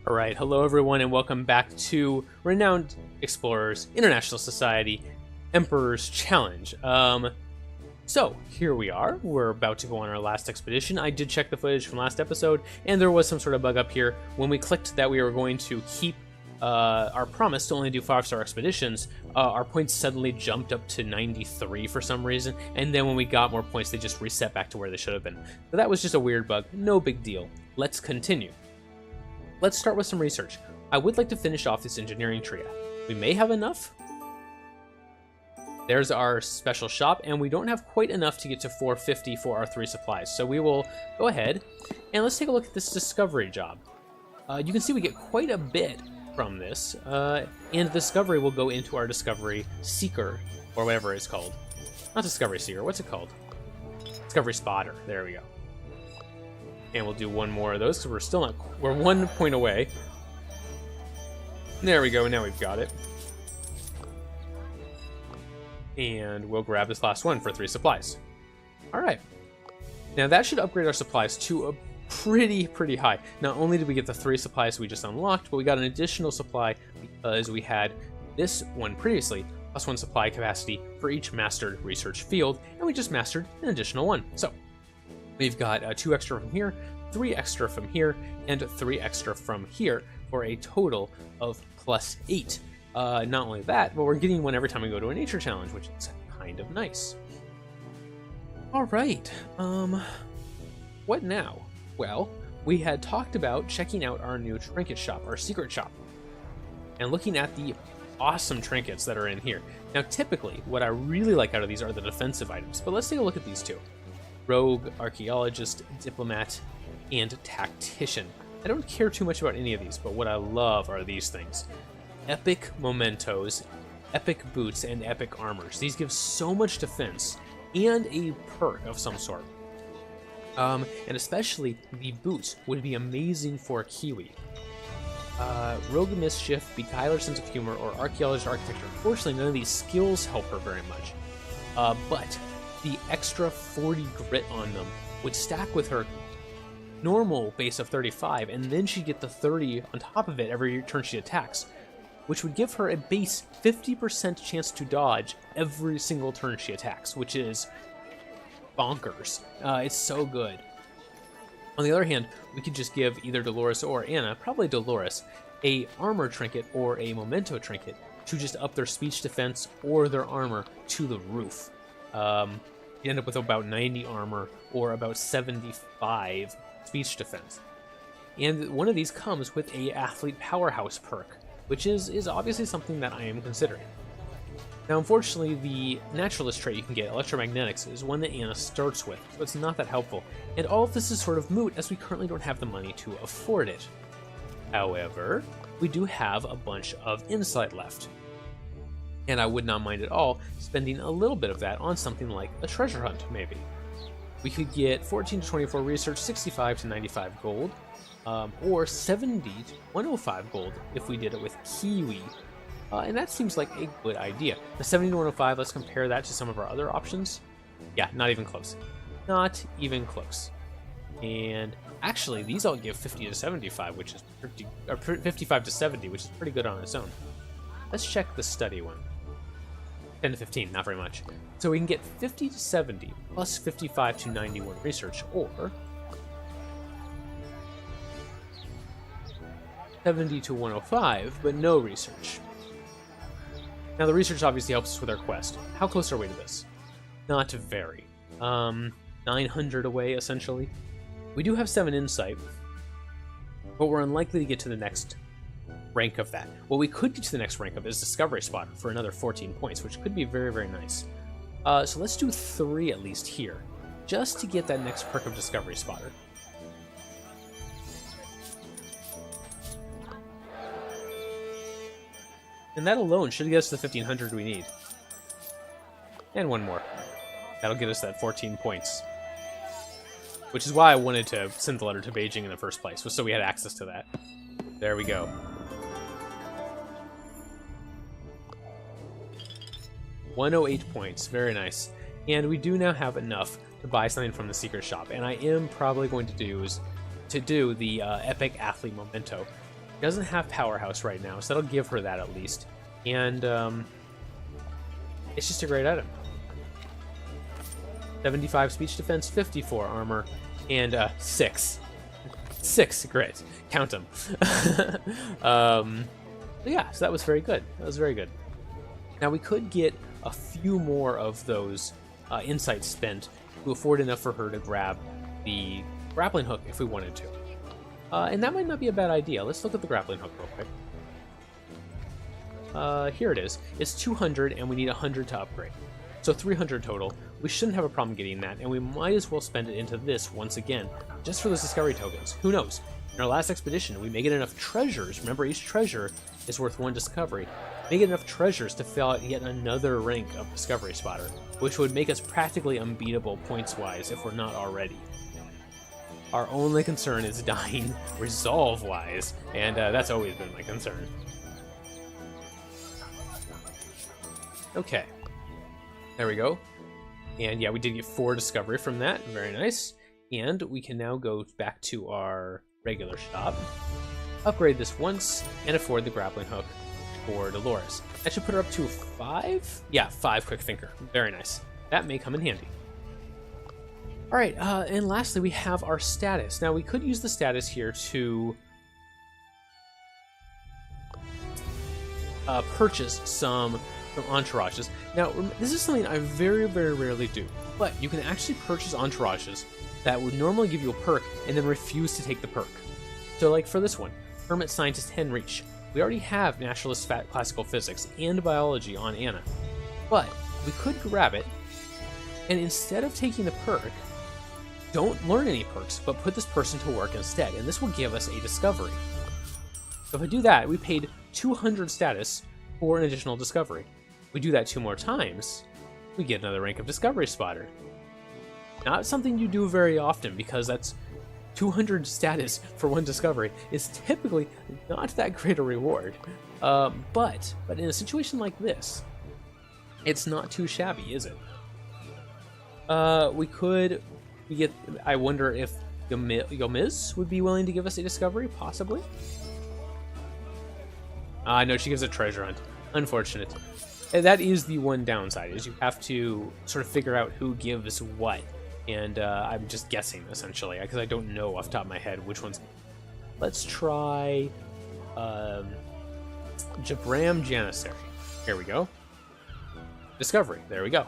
Alright, hello everyone and welcome back to Renowned Explorers International Society Emperor's Challenge. So here we are, we're about to go on our last expedition. I did check the footage from last episode and there was some sort of bug up here. When we clicked that we were going to keep our promise to only do 5-star expeditions, our points suddenly jumped up to 93 for some reason, and then when we got more points they just reset back to where they should have been. So that was just a weird bug, no big deal. Let's continue. Let's start with some research. I would like to finish off this engineering tria. We may have enough. There's our special shop, and we don't have quite enough to get to 450 for our 3 supplies. So we will go ahead, and let's take a look at this discovery job. You can see we get quite a bit from this, and discovery will go into our discovery seeker, or whatever it's called. Not discovery seeker, what's it called? Discovery spotter, there we go. And we'll do one more of those because we're still not. We're 1 point away. There we go. Now we've got it. And we'll grab this last one for 3 supplies. All right. Now that should upgrade our supplies to a pretty high. Not only did we get the 3 supplies we just unlocked, but we got an additional supply because we had this one previously, plus 1 supply capacity for each mastered research field, and we just mastered an additional 1. So we've got 2 extra from here, 3 extra from here, and 3 extra from here for a total of +8. Not only that, but we're getting one every time we go to a nature challenge, which is kind of nice. All right, what now? Well, we had talked about checking out our new trinket shop, our secret shop, and looking at the awesome trinkets that are in here. Now, typically, what I really like out of these are the defensive items, but let's take a look at these 2. Rogue, Archaeologist, Diplomat, and Tactician. I don't care too much about any of these, but what I love are these things. Epic mementos, epic boots, and epic armors. These give so much defense and a perk of some sort. And especially the boots would be amazing for Kiwi. Rogue Mischief, Beguiler Sense of Humor, or Archaeologist Architecture. Unfortunately, none of these skills help her very much. But the extra 40 grit on them would stack with her normal base of 35, and then she'd get the 30 on top of it every turn she attacks, which would give her a base 50% chance to dodge every single turn she attacks, which is bonkers. It's so good. On the other hand, we could just give either Dolores or Anna, probably Dolores, a armor trinket or a memento trinket to just up their speech defense or their armor to the roof. You end up with about 90 armor or about 75 speech defense. And one of these comes with a athlete powerhouse perk, which is obviously something that I am considering. Now, unfortunately, the naturalist trait you can get, electromagnetics, is one that Anna starts with, so it's not that helpful. And all of this is sort of moot as we currently don't have the money to afford it. However, we do have a bunch of insight left. And I would not mind at all spending a little bit of that on something like a treasure hunt, maybe. We could get 14 to 24 research, 65 to 95 gold, or 70 to 105 gold if we did it with Kiwi. And that seems like a good idea. The 70 to 105, let's compare that to some of our other options. Yeah, not even close. Not even close. And actually, these all give 50 to 75, which is pretty, or 55 to 70, which is pretty good on its own. Let's check the study one. 10 to 15, not very much. So we can get 50 to 70 plus 55 to 91 research, or 70 to 105, but no research. Now the research obviously helps us with our quest. How close are we to this? Not very. 900 away, essentially. We do have 7 insight, but we're unlikely to get to the next rank of that. What we could get to the next rank of is Discovery Spotter for another 14 points, which could be very nice. So let's do 3 at least here, just to get that next perk of Discovery Spotter. And that alone should get us the 1500 we need. And 1 more. That'll get us that 14 points. Which is why I wanted to send the letter to Beijing in the first place, was so we had access to that. There we go. 108 points, very nice. And we do now have enough to buy something from the secret shop, and I am probably going to do the Epic Athlete Memento. Doesn't have Powerhouse right now, so that'll give her that at least. And it's just a great item. 75 speech defense, 54 armor, and 6 grit. Count them. Yeah, so that was very good. That was very good. Now we could get a few more of those insights spent to afford enough for her to grab the grappling hook if we wanted to. And that might not be a bad idea. Let's look at the grappling hook real quick. Here it is. It's 200 and we need 100 to upgrade. So 300 total. We shouldn't have a problem getting that, and we might as well spend it into this once again, just for those discovery tokens. Who knows? In our last expedition, we may get enough treasures. Remember, each treasure is worth 1 discovery. We may get enough treasures to fill out yet another rank of Discovery Spotter, which would make us practically unbeatable points-wise if we're not already. Our only concern is dying resolve-wise, and that's always been my concern. Okay. There we go. And yeah, we did get 4 discovery from that. Very nice. And we can now go back to our regular shop, upgrade this once, and afford the grappling hook for Dolores. That should put her up to 5? Yeah, 5 quick thinker. Very nice. That may come in handy. All right, and lastly, we have our status. Now, we could use the status here to purchase some entourages. Now, this is something I very, very rarely do, but you can actually purchase entourages that would normally give you a perk and then refuse to take the perk. So, like for this one, Hermit Scientist 10 Reach. We already have Naturalist Classical Physics and Biology on Anna, but we could grab it, and instead of taking the perk, don't learn any perks, but put this person to work instead, and this will give us a discovery. So if I do that, we paid 200 status for an additional discovery. We do that 2 more times, we get another rank of Discovery Spotter. Not something you do very often, because that's 200 status for 1 discovery is typically not that great a reward. But in a situation like this, it's not too shabby, is it? I wonder if Yomiz would be willing to give us a discovery, possibly? No, she gives a treasure hunt. Unfortunate. That is the one downside, is you have to sort of figure out who gives what. And I'm just guessing, essentially, because I don't know off the top of my head which ones. Let's try Jabram Janissary. Here we go. Discovery. There we go.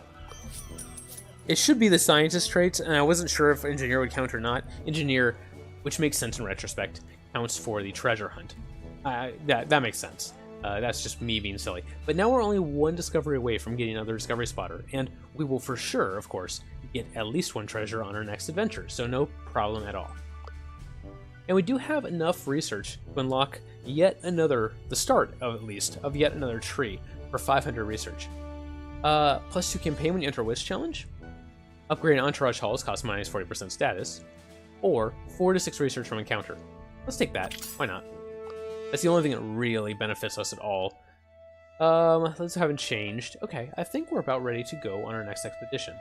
It should be the scientist traits, and I wasn't sure if engineer would count or not. Engineer, which makes sense in retrospect, counts for the treasure hunt. That makes sense. That's just me being silly. But now we're only 1 discovery away from getting another Discovery Spotter, and we will for sure, of course, get at least 1 treasure on our next adventure, so no problem at all. And we do have enough research to unlock yet another, the start of at least, of yet another tree for 500 research. Plus 2 campaign when you enter a Wish Challenge. Upgrading Entourage Halls costs minus 40% status. Or 4 to 6 research from encounter. Let's take that. Why not? That's the only thing that really benefits us at all. Let's haven't changed. Okay, I think we're about ready to go on our next expedition.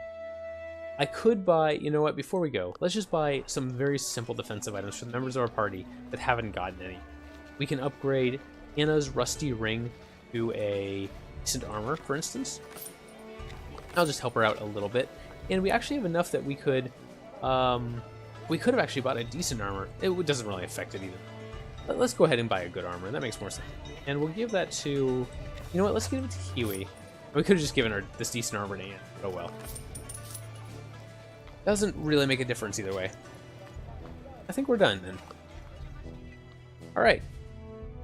I could buy, you know what, before we go, let's just buy some very simple defensive items for the members of our party that haven't gotten any. We can upgrade Anna's Rusty Ring to a decent armor, for instance. I'll just help her out a little bit. And we actually have enough that we could have actually bought a decent armor. It doesn't really affect it either. But let's go ahead and buy a good armor. That makes more sense. And we'll give that to, you know what, let's give it to Huey. We could have just given her this decent armor to Anna. Oh well. Doesn't really make a difference either way. I think we're done then. Alright.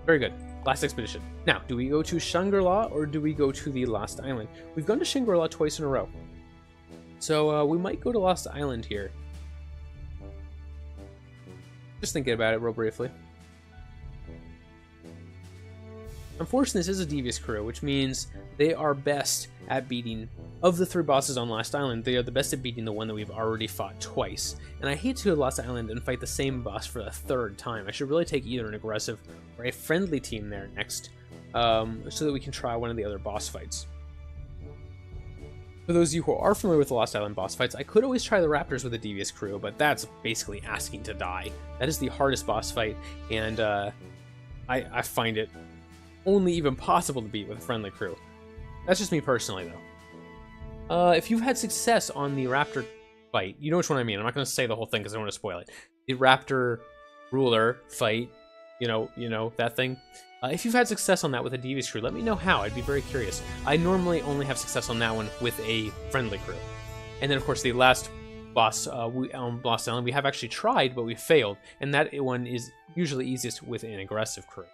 Very good. Last expedition. Now, do we go to Shangri-La or do we go to the Lost Island? We've gone to Shangri-La twice in a row. So we might go to Lost Island here. Just thinking about it real briefly. Unfortunately, this is a devious crew, which means they are best at beating, of the 3 bosses on Lost Island, they are the best at beating the one that we've already fought twice. And I hate to go to Lost Island and fight the same boss for the 3rd time. I should really take either an aggressive or a friendly team there next, so that we can try one of the other boss fights. For those of you who are familiar with the Lost Island boss fights, I could always try the Raptors with a devious crew, but that's basically asking to die. That is the hardest boss fight, and I find it only even possible to beat with a friendly crew. That's just me personally, though. If you've had success on the Raptor fight, you know which one I mean. I'm not going to say the whole thing because I don't want to spoil it. The Raptor ruler fight, you know that thing. If you've had success on that with a devious crew, let me know how. I'd be very curious. I normally only have success on that one with a friendly crew. And then, of course, the last boss on Lost Island, we have actually tried, but we failed. And that one is usually easiest with an aggressive crew.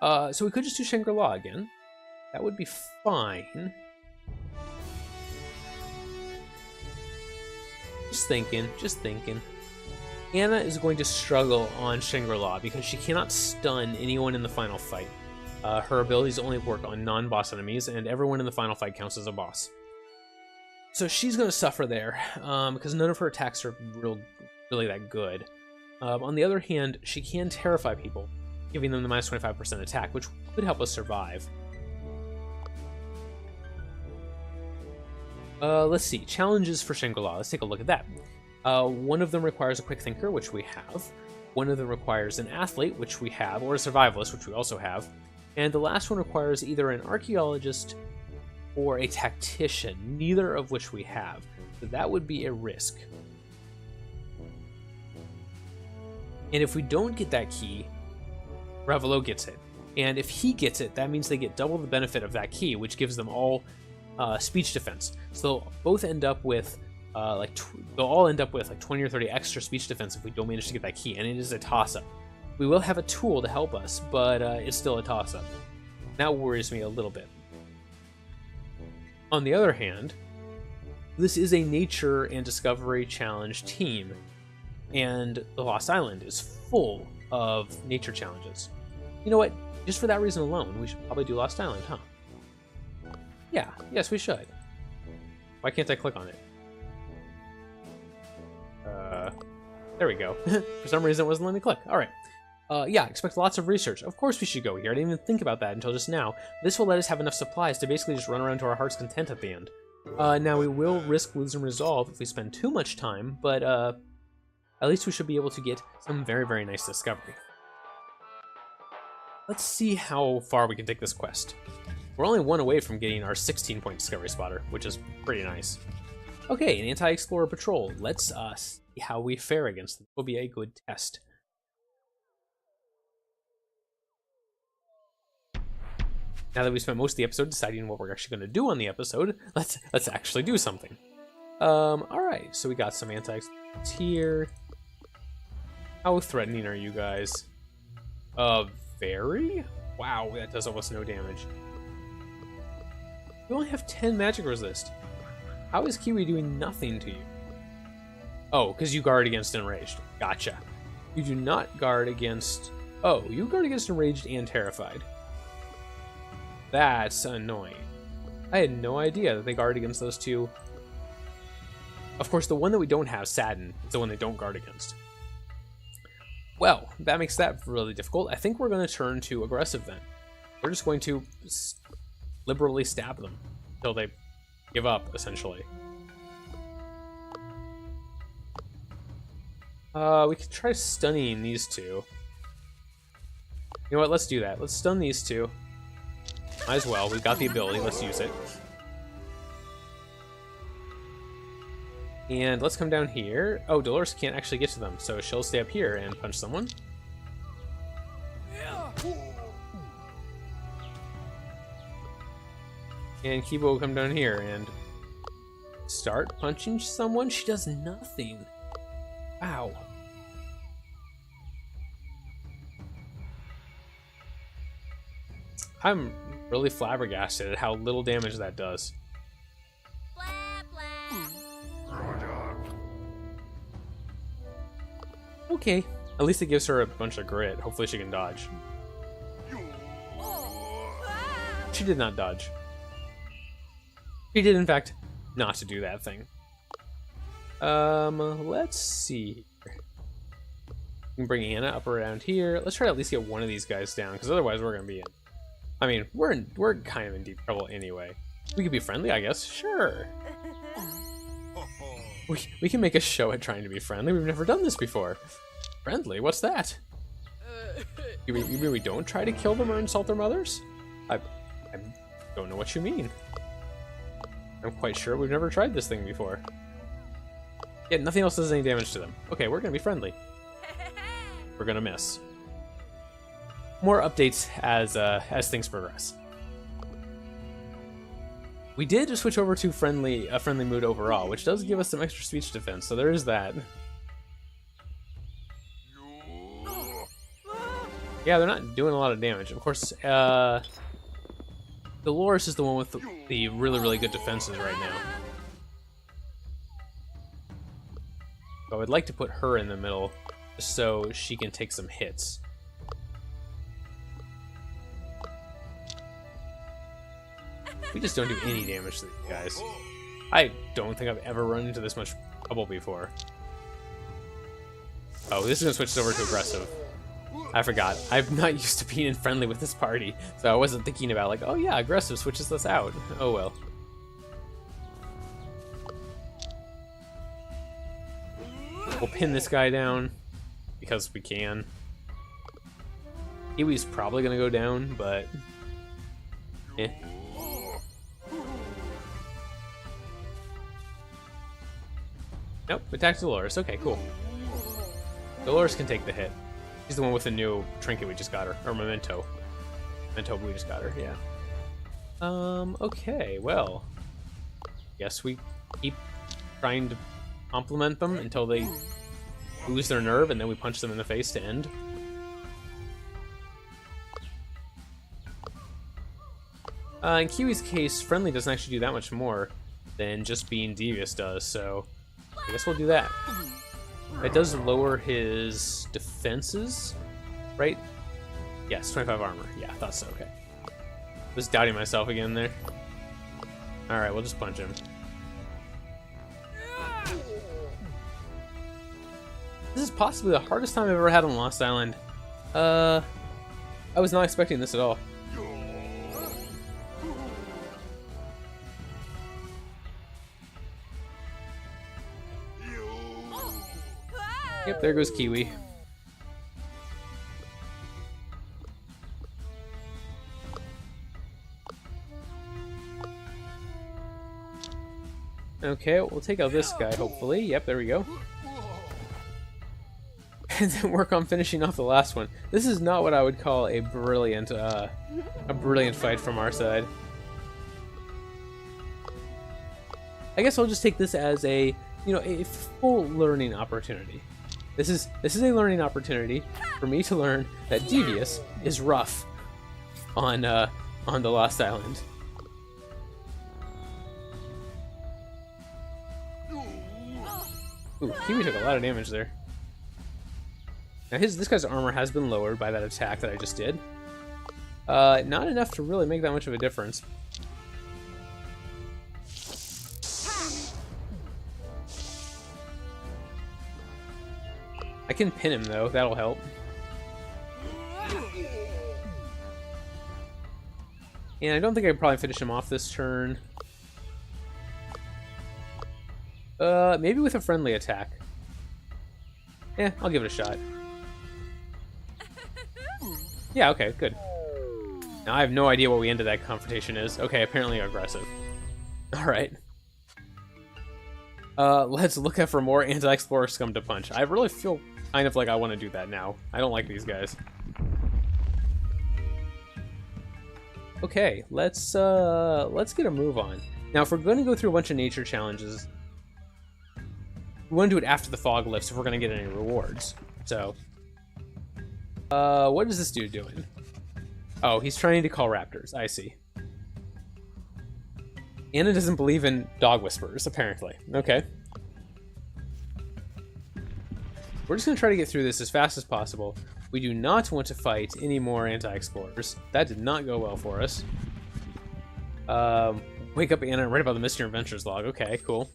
So we could just do Shangri-La again. That would be fine. Just thinking. Anna is going to struggle on Shangri-La because she cannot stun anyone in the final fight. Her abilities only work on non-boss enemies, and everyone in the final fight counts as a boss. So she's going to suffer there, because none of her attacks are really that good. On the other hand, she can terrify people, giving them the minus 25% attack, which could help us survive. Let's see. Challenges for Shangri-La. Let's take a look at that. One of them requires a quick thinker, which we have. One of them requires an athlete, which we have, or a survivalist, which we also have. And the last one requires either an archaeologist or a tactician, neither of which we have. So that would be a risk. And if we don't get that key, Ravelo gets it. And if he gets it, that means they get double the benefit of that key, which gives them all speech defense. So they'll both end up with they'll all end up with like 20 or 30 extra speech defense if we don't manage to get that key, and it is a toss-up. We will have a tool to help us, but it's still a toss-up. That worries me a little bit. On the other hand, this is a nature and discovery challenge team, and the Lost Island is full of nature challenges. You know what? Just for that reason alone, we should probably do Lost Island, huh? Yeah, yes, we should. Why can't I click on it? There we go. For some reason, it wasn't letting me click. All right. Yeah, expect lots of research. Of course we should go here. I didn't even think about that until just now. This will let us have enough supplies to basically just run around to our heart's content at the end. Now, we will risk losing resolve if we spend too much time, but at least we should be able to get some very, very nice discovery. Let's see how far we can take this quest. We're only one away from getting our 16-point discovery spotter, which is pretty nice. Okay, an anti-explorer patrol. Let's see how we fare against them. This will be a good test. Now that we spent most of the episode deciding what we're actually going to do on the episode, let's actually do something. Alright, so we got some anti-explorers here. How threatening are you guys? Very? Wow, that does almost no damage. You only have 10 magic resist. How is Kiwi doing nothing to you? Oh, because you guard against enraged. Gotcha. You do not guard against... Oh, you guard against enraged and terrified. That's annoying. I had no idea that they guard against those two. Of course, the one that we don't have, Sadden, is the one they don't guard against. Well, that makes that really difficult. I think we're going to turn to aggressive then. We're just going to liberally stab them until they give up, essentially. We could try stunning these two. You know what? Let's do that. Let's stun these two. Might as well. We've got the ability. Let's use it. And let's come down here. Oh, Dolores can't actually get to them, so she'll stay up here and punch someone. And Kibo will come down here and start punching someone. She does nothing. Wow. I'm really flabbergasted at how little damage that does. Okay, at least it gives her a bunch of grit. Hopefully she can dodge. She did not dodge. She did, in fact, not to do that thing. Let's see. We can bring Anna up around here. Let's try to at least get one of these guys down, because otherwise we're gonna be in. I mean, we're kind of in deep trouble anyway. We could be friendly, I guess. Sure. We can make a show at trying to be friendly. We've never done this before. Friendly? What's that? You mean we don't try to kill them or insult their mothers? I don't know what you mean. I'm quite sure we've never tried this thing before. Yeah, nothing else does any damage to them. Okay, we're gonna be friendly. We're gonna miss. More updates as things progress. We did switch over to a friendly mood overall, which does give us some extra speech defense, so there is that. Yeah, they're not doing a lot of damage. Of course, Dolores is the one with the really, really good defenses right now. So I'd like to put her in the middle just so she can take some hits. We just don't do any damage to these guys. I don't think I've ever run into this much trouble before. Oh, this is gonna switch over to aggressive. I forgot. I'm not used to being friendly with this party, so I wasn't thinking about like, oh yeah, aggressive switches us out. Oh well. We'll pin this guy down because we can. Kiwi's probably gonna go down, but eh. Nope, attack Dolores. Okay, cool. Dolores can take the hit. She's the one with the new trinket we just got her, or memento. Memento we just got her, yeah. Okay, well. Guess we keep trying to compliment them until they lose their nerve, and then we punch them in the face to end. In Kiwi's case, friendly doesn't actually do that much more than just being devious does, so I guess we'll do that. It does lower his defenses, right? Yes, 25 armor. Yeah, I thought so, okay. Just doubting myself again there. Alright, we'll just punch him. This is possibly the hardest time I've ever had on Lost Island. I was not expecting this at all. Yep, there goes Kiwi. Okay, we'll take out this guy, hopefully. Yep, there we go. And then work on finishing off the last one. This is not what I would call a brilliant fight from our side. I guess I'll just take this as a, you know, a full learning opportunity. This is a learning opportunity for me to learn that Devious is rough on the Lost Island. Ooh, Kiwi took a lot of damage there. Now this guy's armor has been lowered by that attack that I just did. Not enough to really make that much of a difference. I can pin him though, that'll help. And I don't think I could probably finish him off this turn. Maybe with a friendly attack. Yeah, I'll give it a shot. Yeah, okay, good. Now I have no idea what we ended that confrontation is. Okay, apparently aggressive. Alright. Let's look out for more anti-explorer scum to punch. I really feel kind of like I want to do that now. I don't like these guys. Okay, let's get a move on. Now, if we're going to go through a bunch of nature challenges, we want to do it after the fog lifts if we're going to get any rewards. So, what is this dude doing? Oh, he's trying to call raptors. I see. Anna doesn't believe in dog whisperers, apparently. Okay. We're just going to try to get through this as fast as possible. We do not want to fight any more anti-explorers. That did not go well for us. Wake up Anna and write about the Mr. Adventures log. Okay, cool.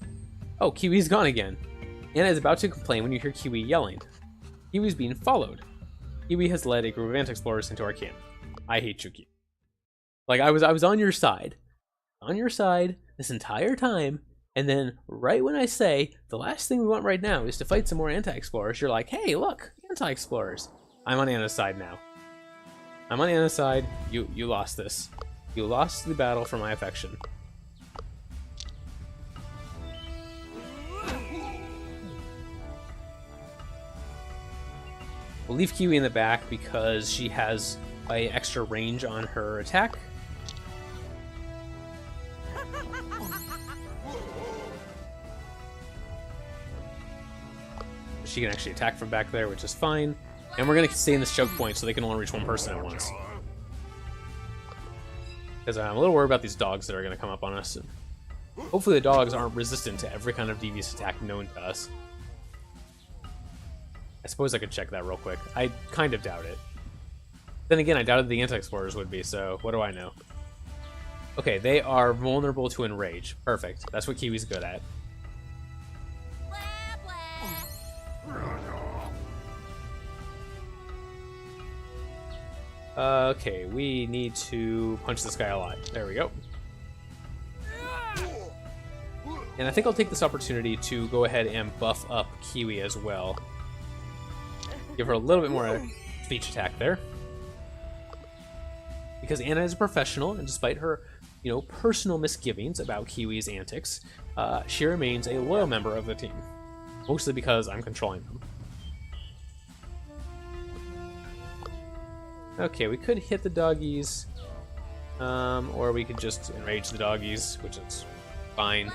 Oh, Kiwi's gone again. Anna is about to complain when you hear Kiwi yelling. Kiwi's being followed. Kiwi has led a group of anti-explorers into our camp. I hate you, Kiwi. Like, I was on your side. On your side this entire time, and then right when I say the last thing we want right now is to fight some more anti-explorers, you're like, hey, look, anti-explorers. I'm on Anna's side now. I'm on Anna's side. You lost this. You lost the battle for my affection. We'll leave Kiwi in the back because she has extra range on her attack. She can actually attack from back there, which is fine. And we're going to stay in this choke point so they can only reach one person at once. Because I'm a little worried about these dogs that are going to come up on us. Hopefully the dogs aren't resistant to every kind of devious attack known to us. I suppose I could check that real quick. I kind of doubt it. Then again, I doubted the anti-explorers would be, so what do I know? Okay, they are vulnerable to enrage. Perfect. That's what Kiwi's good at. Okay, we need to punch this guy a lot. There we go. And I think I'll take this opportunity to go ahead and buff up Kiwi as well. Give her a little bit more speech attack there. Because Anna is a professional, and despite her, personal misgivings about Kiwi's antics, she remains a loyal member of the team. Mostly because I'm controlling them. Okay, we could hit the doggies, or we could just enrage the doggies, which is fine.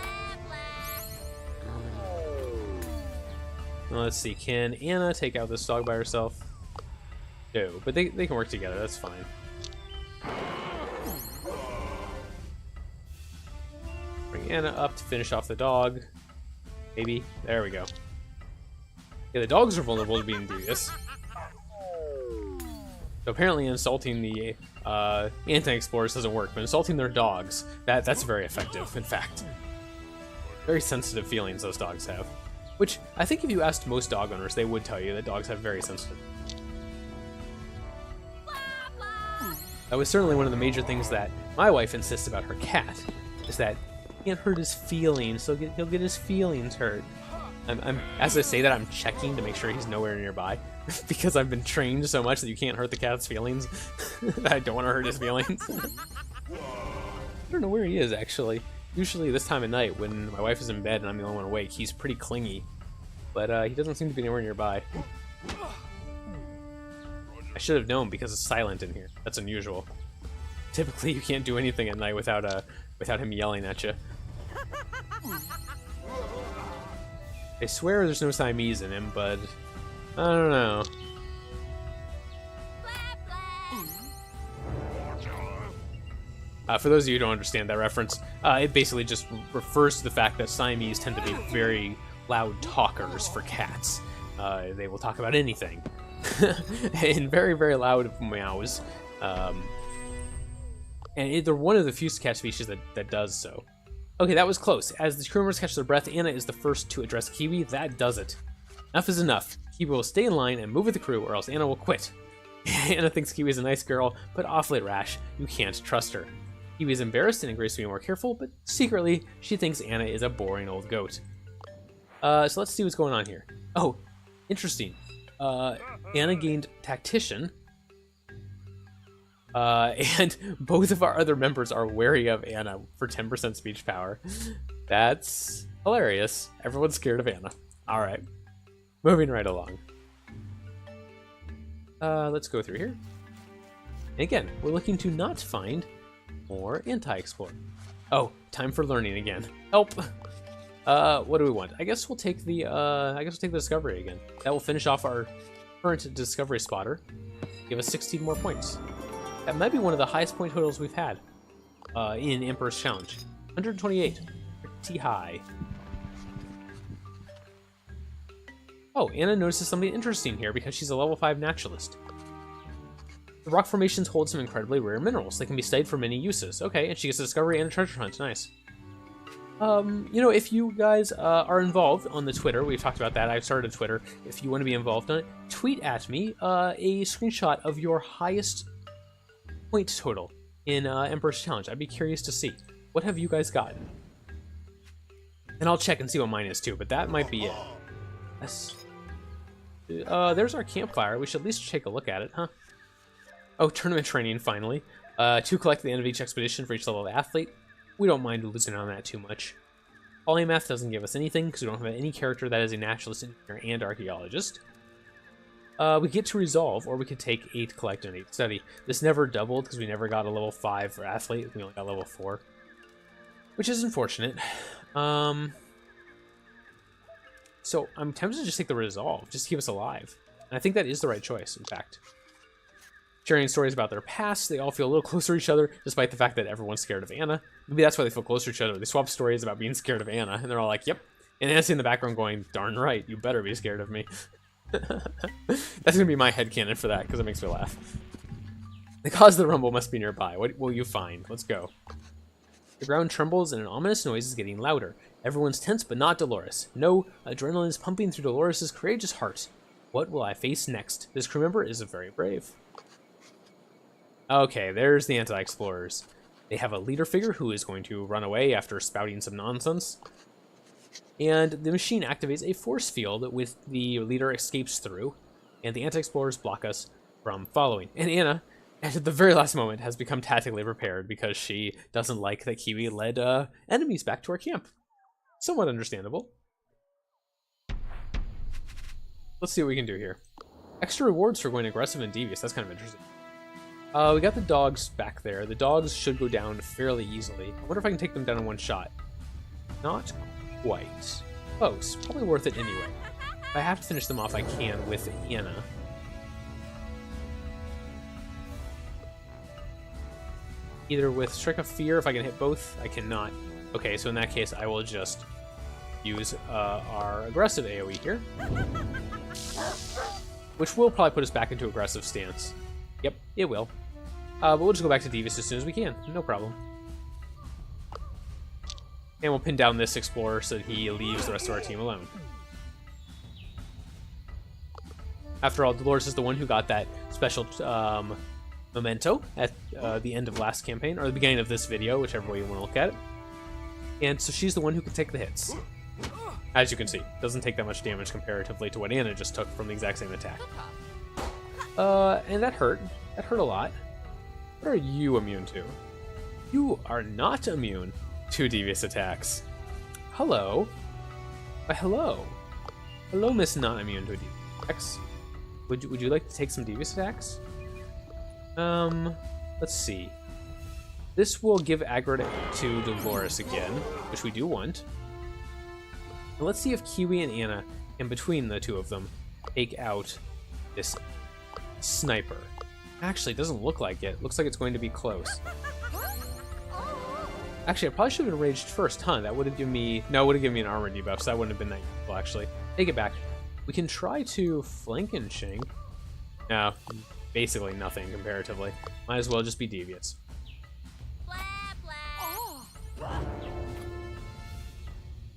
Let's see, can Anna take out this dog by herself? No, but they can work together, that's fine. Bring Anna up to finish off the dog. Maybe. There we go. Yeah, the dogs are vulnerable to being devious. So apparently insulting the anti-explorers doesn't work, but insulting their dogs, that's very effective, in fact. Very sensitive feelings those dogs have. Which, I think if you asked most dog owners, they would tell you that dogs have very sensitive. That was certainly one of the major things that my wife insists about her cat, is that he can't hurt his feelings, so he'll get his feelings hurt. As I say that, I'm checking to make sure he's nowhere nearby, because I've been trained so much that you can't hurt the cat's feelings, that I don't want to hurt his feelings. I don't know where he is, actually. Usually this time of night, when my wife is in bed and I'm the only one awake, he's pretty clingy. But he doesn't seem to be anywhere nearby. I should have known because it's silent in here. That's unusual. Typically, you can't do anything at night without him yelling at you. I swear there's no Siamese in him, but I don't know. For those of you who don't understand that reference, it basically just refers to the fact that Siamese tend to be very loud talkers for cats. They will talk about anything in very, very loud meows. And they're one of the few cat species that does so. Okay, that was close. As the crew members catch their breath, Anna is the first to address Kiwi. That does it. Enough is enough. Kiwi will stay in line and move with the crew, or else Anna will quit. Anna thinks Kiwi is a nice girl, but awfully rash. You can't trust her. Kiwi is embarrassed and agrees to be more careful, but secretly, she thinks Anna is a boring old goat. So let's see what's going on here. Oh, interesting. Anna gained Tactician, and both of our other members are wary of Anna for 10% speech power. That's hilarious. Everyone's scared of Anna. Alright, moving right along. Let's go through here. And again, we're looking to not find more anti-explore. Oh, time for learning again. Help! What do we want? I guess we'll take the discovery again. That will finish off our current discovery spotter. Give us 16 more points. That might be one of the highest point totals we've had in Emperor's Challenge. 128. Pretty high. Oh, Anna notices something interesting here because she's a level 5 naturalist. The rock formations hold some incredibly rare minerals. They can be studied for many uses. Okay, and she gets a discovery and a treasure hunt. Nice. If you guys are involved on the Twitter, we've talked about that. I've started a Twitter. If you want to be involved on it, tweet at me a screenshot of your highest point total in Emperor's Challenge. I'd be curious to see. What have you guys gotten? And I'll check and see what mine is too, but that might be it. There's our campfire. We should at least take a look at it, huh? Oh, tournament training, finally. 2 collect at the end of each expedition for each level of athlete. We don't mind losing on that too much. Polymath doesn't give us anything because we don't have any character that is a naturalist, engineer, and archaeologist. We get to resolve, or we could take 8 collect and 8 study. This never doubled because we never got a level 5 for athlete. We only got level 4, which is unfortunate. So I'm tempted to just take the resolve, just to keep us alive. And I think that is the right choice, in fact. Sharing stories about their past, they all feel a little closer to each other, despite the fact that everyone's scared of Anna. Maybe that's why they feel closer to each other. They swap stories about being scared of Anna, and they're all like, yep. And Anna's in the background going, darn right, you better be scared of me. That's gonna be my headcanon for that, because it makes me laugh. The cause of the rumble must be nearby. What will you find? Let's go. The ground trembles, and an ominous noise is getting louder. Everyone's tense, but not Dolores. No, adrenaline is pumping through Dolores' courageous heart. What will I face next? This crew member is very brave. Okay, there's the anti-explorers. They have a leader figure who is going to run away after spouting some nonsense. And the machine activates a force field which the leader escapes through, and the anti-explorers block us from following. And Anna, at the very last moment, has become tactically prepared because she doesn't like that Kiwi led enemies back to our camp. Somewhat understandable. Let's see what we can do here. Extra rewards for going aggressive and devious. That's kind of interesting. We got the dogs back there. The dogs should go down fairly easily. I wonder if I can take them down in one shot. Not quite. Close. Probably worth it anyway. If I have to finish them off, I can with Anna. Either with Strike of Fear, if I can hit both, I cannot. Okay, so in that case, I will just use our aggressive AoE here. Which will probably put us back into aggressive stance. Yep, it will. But we'll just go back to Devious as soon as we can. No problem. And we'll pin down this Explorer so that he leaves the rest of our team alone. After all, Dolores is the one who got that special memento at the end of last campaign, or the beginning of this video, whichever way you want to look at it. And so she's the one who can take the hits. As you can see, doesn't take that much damage comparatively to what Anna just took from the exact same attack. And that hurt. That hurt a lot. What are you immune to? You are not immune to devious attacks. Hello. Hello. Hello, Miss Not Immune to devious attacks. Would you like to take some devious attacks? Let's see. This will give aggro to Dolores again, which we do want. And let's see if Kiwi and Anna, in between the two of them, take out this sniper. Actually, it doesn't look like it. Looks like it's going to be close. Actually, I probably should have enraged first, huh? That would have given me... No, it would have given me an armor debuff, so that wouldn't have been that useful, actually. Take it back. We can try to flank and shank. No, basically nothing, comparatively. Might as well just be devious.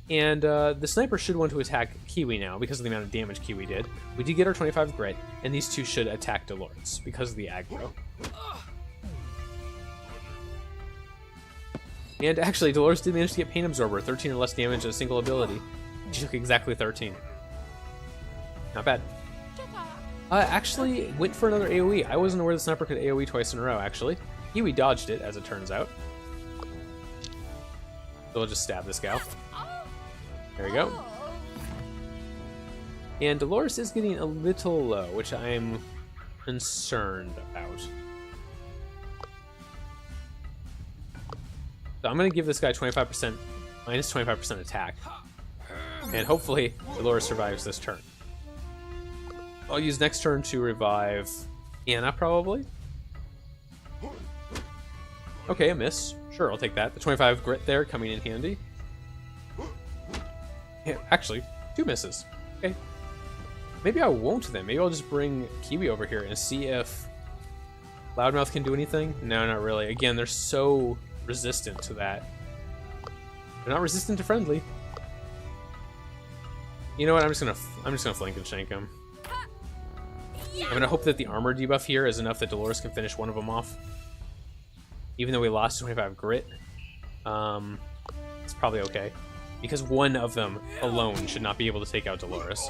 And the sniper should want to attack Kiwi now because of the amount of damage Kiwi did. We did get our 25 grit, and these two should attack Dolores because of the aggro. And actually, Dolores did manage to get Pain Absorber, 13 or less damage at a single ability. She took exactly 13. Not bad. Actually, went for another AoE. I wasn't aware the sniper could AoE twice in a row, actually. Kiwi dodged it, as it turns out. So we'll just stab this gal. There we go. And Dolores is getting a little low, which I'm concerned about. So I'm going to give this guy 25%, minus 25% attack. And hopefully Dolores survives this turn. I'll use next turn to revive Anna, probably. Okay, a miss. Sure, I'll take that. The 25 grit there coming in handy. Yeah, actually, 2 misses. Okay. Maybe I won't then. Maybe I'll just bring Kiwi over here and see if Loudmouth can do anything. No, not really. Again, they're so resistant to that. They're not resistant to friendly. You know what? I'm just gonna flank and shank him. I'm gonna hope that the armor debuff here is enough that Dolores can finish one of them off. Even though we lost 25 grit, it's probably okay. Because one of them alone should not be able to take out Dolores.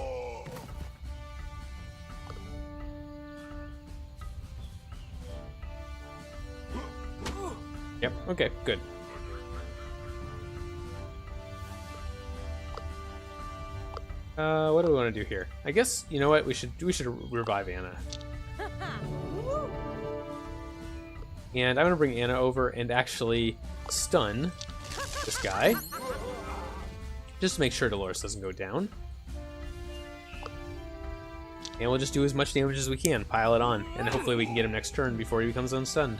Yep, okay, good. What do we want to do here? I guess, you know what, we should revive Anna. And I'm going to bring Anna over and actually stun this guy. Just to make sure Dolores doesn't go down. And we'll just do as much damage as we can, pile it on, and hopefully we can get him next turn before he becomes unstunned.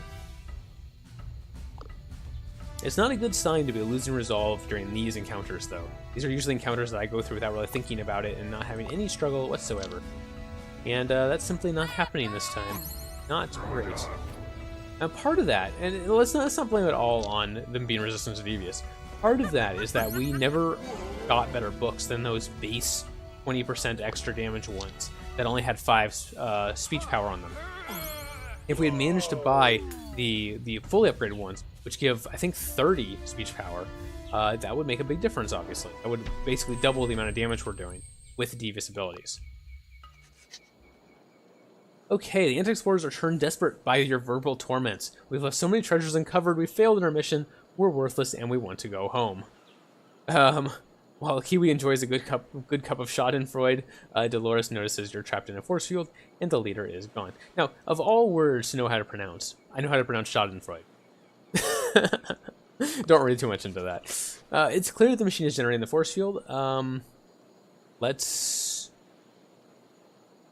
It's not a good sign to be losing resolve during these encounters, though. These are usually encounters that I go through without really thinking about it and not having any struggle whatsoever. And that's simply not happening this time. Not great. Now, part of that, and let's not blame it all on them being resistant to Devious. Part of that is that we never got better books than those base 20% extra damage ones that only had 5 speech power on them. If we had managed to buy the fully upgraded ones, which give, I think, 30 speech power, that would make a big difference, obviously. That would basically double the amount of damage we're doing with Devious abilities. Okay, the anti-explorers are turned desperate by your verbal torments. We've left so many treasures uncovered, we failed in our mission, we're worthless, and we want to go home. While Kiwi enjoys a good cup of Schadenfreude, Dolores notices you're trapped in a force field, and the leader is gone. Now, of all words to know how to pronounce, I know how to pronounce Schadenfreude. Don't read too much into that. It's clear that the machine is generating the force field.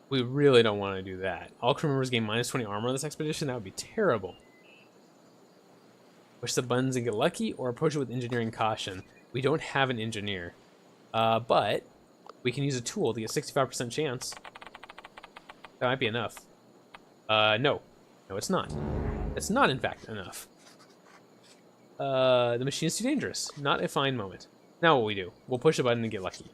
We really don't want to do that. All crew members gain minus 20 armor on this expedition. That would be terrible. Push the buttons and get lucky, or approach it with engineering caution. We don't have an engineer, but we can use a tool to get 65% chance. That might be enough. No, it's not. It's not, in fact, enough. The machine is too dangerous. Not a fine moment. Now what we do? We'll push a button and get lucky.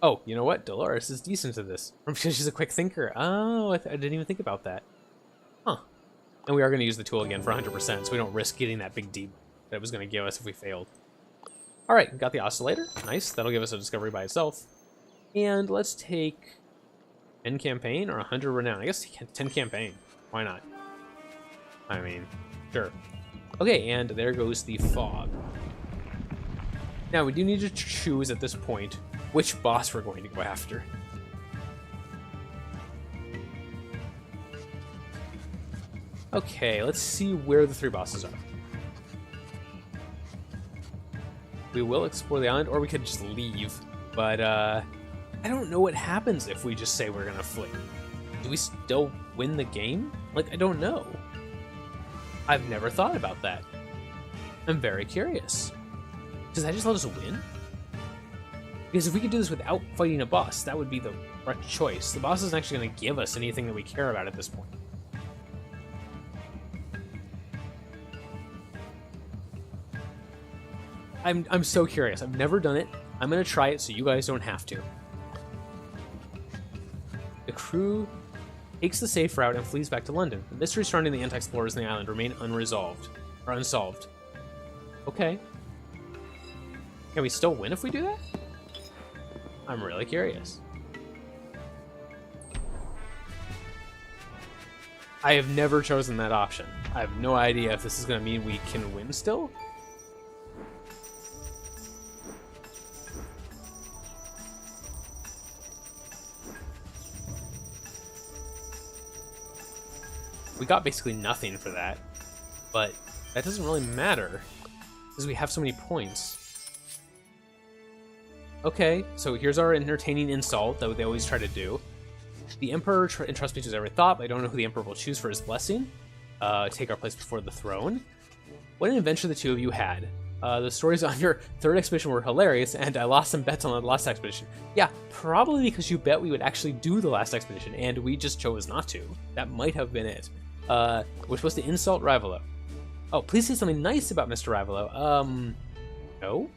Oh, you know what? Dolores is decent at this. Because she's a quick thinker. Oh, I didn't even think about that. Huh. And we are going to use the tool again for 100%, so we don't risk getting that big deep that it was going to give us if we failed. Alright, got the oscillator. Nice. That'll give us a discovery by itself. And let's take 10 campaign or 100 renown. I guess 10 campaign. Why not? I mean, sure. Okay, and there goes the fog. Now, we do need to choose at this point which boss we're going to go after. Okay, let's see where the 3 bosses are. We will explore the island, or we could just leave. But, I don't know what happens if we just say we're gonna flee. Do we still win the game? Like, I don't know. I've never thought about that. I'm very curious. Does that just let us win? Because if we could do this without fighting a boss, that would be the correct choice. The boss isn't actually going to give us anything that we care about at this point. I'm so curious. I've never done it. I'm going to try it so you guys don't have to. The crew takes the safe route and flees back to London. The mysteries surrounding the anti-explorers in the island remain unsolved. Okay. Can we still win if we do that? I'm really curious. I have never chosen that option. I have no idea if this is going to mean we can win still. We got basically nothing for that, but that doesn't really matter because we have so many points. Okay, so here's our entertaining insult that they always try to do. The Emperor entrusts me to every thought, but I don't know who the Emperor will choose for his blessing. Take our place before the throne. What an adventure the two of you had. The stories on your 3rd expedition were hilarious, and I lost some bets on the last expedition. Yeah, probably because you bet we would actually do the last expedition, and we just chose not to. That might have been it. We're supposed to insult Rivalo. Oh, please say something nice about Mr. Rivalo. No?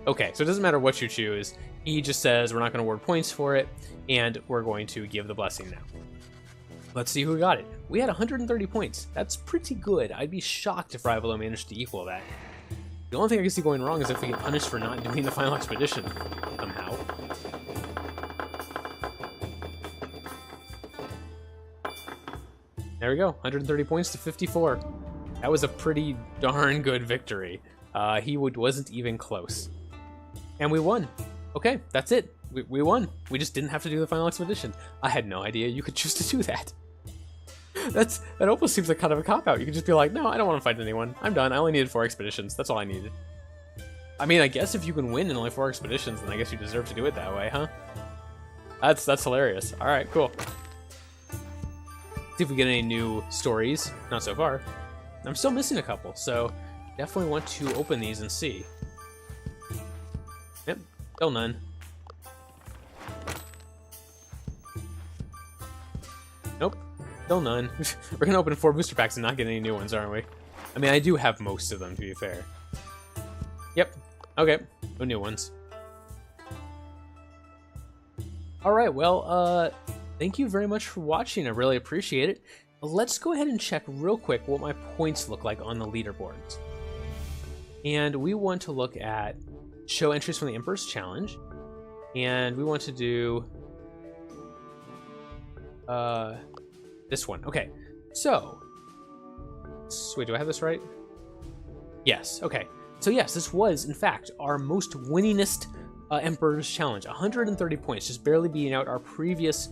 Okay, so it doesn't matter what you choose. He just says we're not going to award points for it, and we're going to give the blessing now. Let's see who got it. We had 130 points. That's pretty good. I'd be shocked if Rivalo managed to equal that. The only thing I can see going wrong is if we get punished for not doing the final expedition somehow. There we go, 130 points to 54. That was a pretty darn good victory. He wasn't even close. And we won. Okay, that's it. We won. We just didn't have to do the final expedition. I had no idea you could choose to do that. That almost seems like kind of a cop-out. You could just be like, no, I don't want to fight anyone. I'm done. I only needed 4 expeditions. That's all I needed. I mean, I guess if you can win in only 4 expeditions, then I guess you deserve to do it that way, huh? That's hilarious. All right, cool. See if we get any new stories. Not so far. I'm still missing a couple, so definitely want to open these and see. Yep, still none. Nope, still none. We're gonna open 4 booster packs and not get any new ones, aren't we? I mean, I do have most of them, to be fair. Yep, okay, no new ones. Alright, well, thank you very much for watching, I really appreciate it. Let's go ahead and check real quick what my points look like on the leaderboards. And we want to look at show entries from the Emperor's Challenge. And we want to do this one. Okay, so wait, do I have this right? Yes, okay. So yes, this was, in fact, our most winningest Emperor's Challenge. 130 points, just barely beating out our previous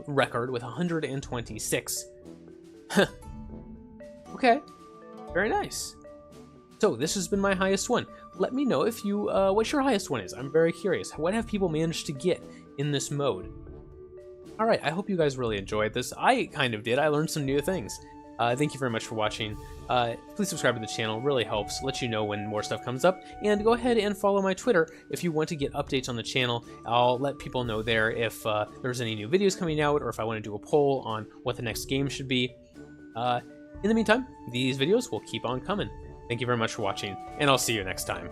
record with 126. Okay, very nice. So this has been my highest one. Let me know if you, what your highest one is. I'm very curious. What have people managed to get in this mode? All right, I hope you guys really enjoyed this. I kind of did. I learned some new things. Thank you very much for watching. Please subscribe to the channel, really helps, lets you know when more stuff comes up, and go ahead and follow my Twitter if you want to get updates on the channel. I'll let people know there if there's any new videos coming out, or if I want to do a poll on what the next game should be. In the meantime, these videos will keep on coming. Thank you very much for watching, and I'll see you next time.